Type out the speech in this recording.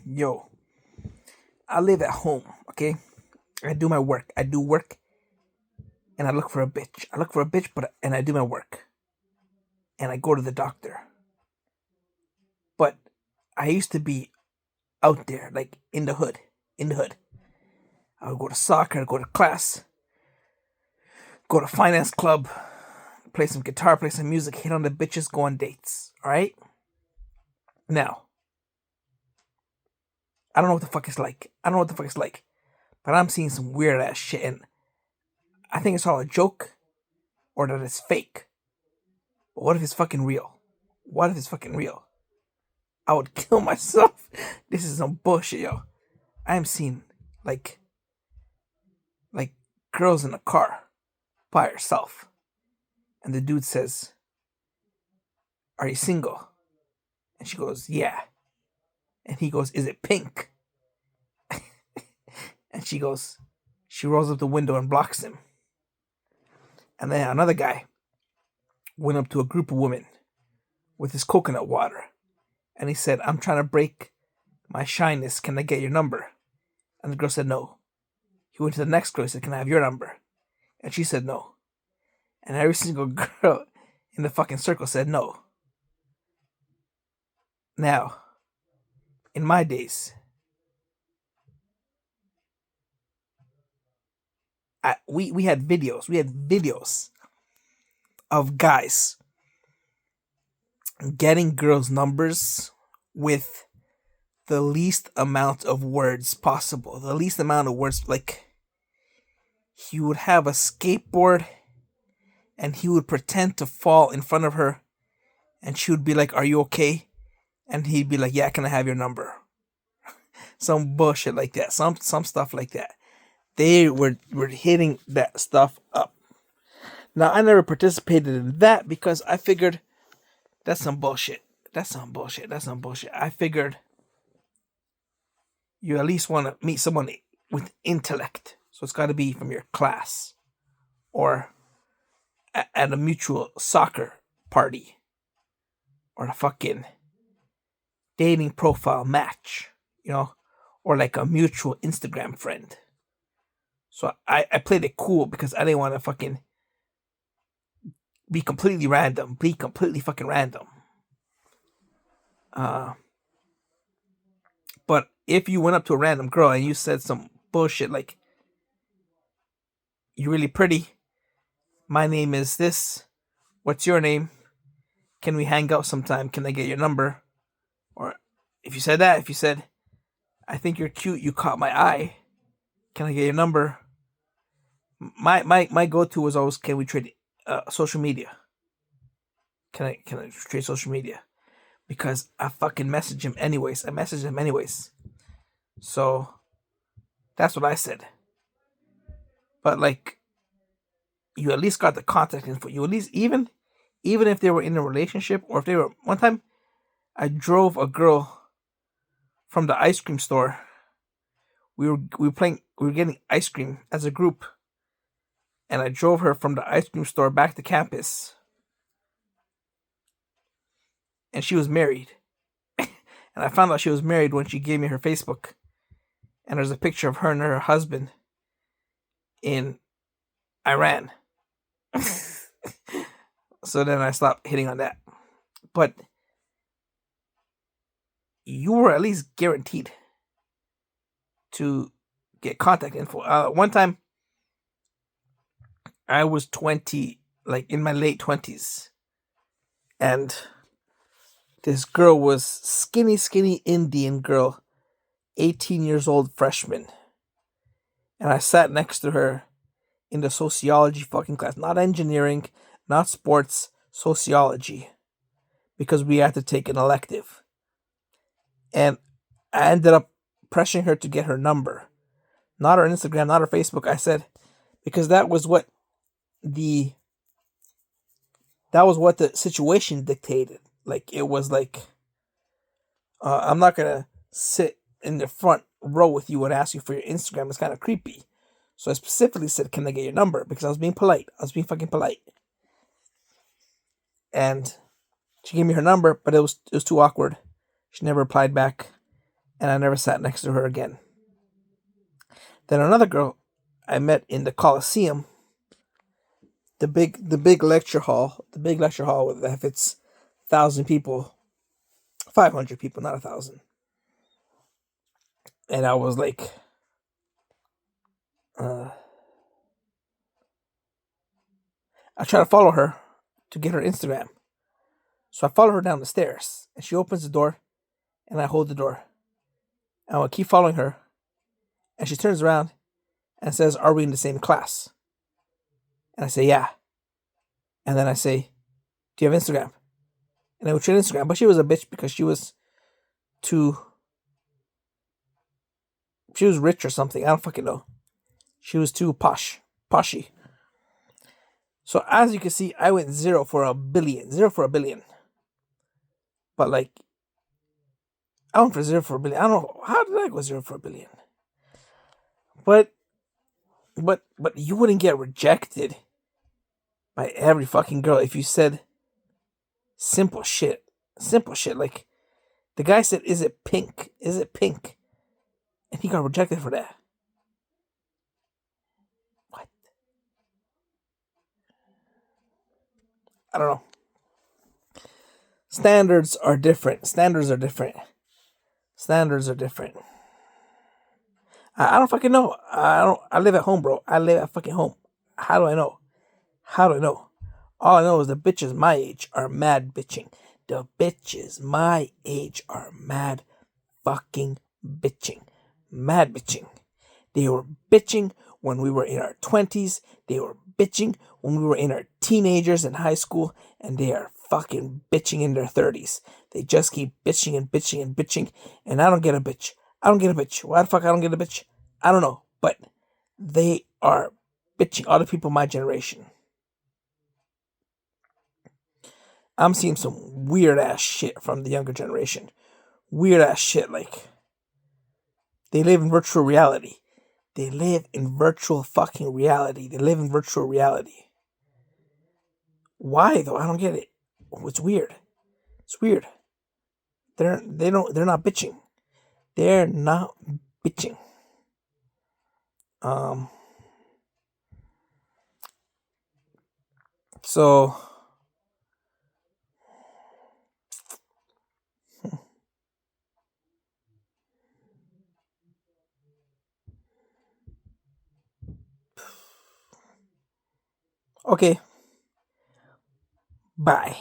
Yo, I live at home, okay? I do my work. I do work and I look for a bitch. I look for a bitch, but and I do my work. And I go to the doctor. But I used to be out there, like in the hood. In the hood. I would go to soccer, I'd go to class, go to finance club, play some guitar, play some music, hit on the bitches, go on dates. Alright? Now, I don't know what the fuck it's like. I don't know what the fuck it's like. But I'm seeing some weird ass shit and I think it's all a joke or that it's fake. But what if it's fucking real? What if it's fucking real? I would kill myself. This is some bullshit, yo. I am seeing like like girls in a car by herself. And the dude says, "Are you single?" And she goes, "Yeah." And he goes, "Is it pink?" And she rolls up the window and blocks him. And then another guy went up to a group of women with his coconut water. And he said, "I'm trying to break my shyness. Can I get your number?" And the girl said no. He went to the next girl. He said, "Can I have your number?" And she said no. And every single girl in the fucking circle said no. Now, in my days, we had videos. We had videos of guys getting girls' numbers with the least amount of words possible. The least amount of words. Like, he would have a skateboard and he would pretend to fall in front of her and she would be like, "Are you okay?" And he'd be like, "Yeah, can I have your number?" Some bullshit like that. Some stuff like that. They were hitting that stuff up. Now, I never participated in that because I figured that's some bullshit. That's some bullshit. That's some bullshit. I figured you at least want to meet someone with intellect. So it's got to be from your class or at a mutual soccer party or a fucking dating profile match, or like a mutual Instagram friend. So I played it cool because I didn't want to fucking be completely random. Be completely fucking random. But if you went up to a random girl and you said some bullshit like, "You're really pretty. My name is this. What's your name? Can we hang out sometime? Can I get your number?" Or if you said that, if you said, "I think you're cute. You caught my eye. Can I get your number?" My go to was always, "Can we trade social media? Can I trade social media?" Because I fucking message him anyways. I message him anyways. So that's what I said. But like, you at least got the contact info. You at least even if they were in a relationship or if they were one time, I drove a girl from the ice cream store. We were getting ice cream as a group, and I drove her from the ice cream store back to campus. And she was married. And I found out she was married when she gave me her Facebook. And there's a picture of her and her husband in Iran. So then I stopped hitting on that. But you were at least guaranteed to get contact info. One time, I was 20, like in my late 20s. And this girl was skinny Indian girl, 18 years old freshman. And I sat next to her in the sociology fucking class. Not engineering, not sports, sociology. Because we had to take an elective. And I ended up pressuring her to get her number. Not her Instagram, not her Facebook. I said, because that was what the situation dictated. Like, it was like, I'm not gonna sit in the front row with you and ask you for your Instagram. It's kind of creepy. So I specifically said, "Can I get your number?" Because I was being polite. I was being fucking polite. And she gave me her number, but it was too awkward. She never replied back. and I never sat next to her again. Then another girl I met in the Coliseum, the big lecture hall, that fits 1,000 people, 500 people, not 1,000. And I was like, uh, I try to follow her to get her Instagram. So I follow her down the stairs, and she opens the door, and I hold the door. And I keep following her, and she turns around and says, "Are we in the same class?" And I say, "Yeah." And then I say, "Do you have Instagram?" And I would trade Instagram, but she was a bitch because too, she was rich or something. I don't fucking know. She was too poshy. So as you can see, I went 0 for 1 billion, 0 for 1 billion. But like, I went for 0 for 1 billion. I don't know how did I go 0 for 1 billion. But you wouldn't get rejected by every fucking girl if you said simple shit. Simple shit. Like the guy said, "Is it pink? Is it pink?" And he got rejected for that. What? I don't know. Standards are different. Standards are different. Standards are different. I don't fucking know. I live at home, bro. I live at fucking home. How do I know? How do I know? All I know is the bitches my age are mad bitching. The bitches my age are mad fucking bitching. Mad bitching. They were bitching when we were in our 20s. They were bitching when we were in our teenagers in high school. And they are fucking bitching in their 30s. They just keep bitching and bitching and bitching. And I don't get a bitch. I don't get a bitch. Why the fuck I don't get a bitch? I don't know. But they are bitching. All the people my generation. I'm seeing some weird ass shit from the younger generation. Weird ass shit. Like, they live in virtual reality. They live in virtual fucking reality. They live in virtual reality. Why though? I don't get it. It's weird. It's weird. They're not bitching. They're not bitching. Um so okay. Bye.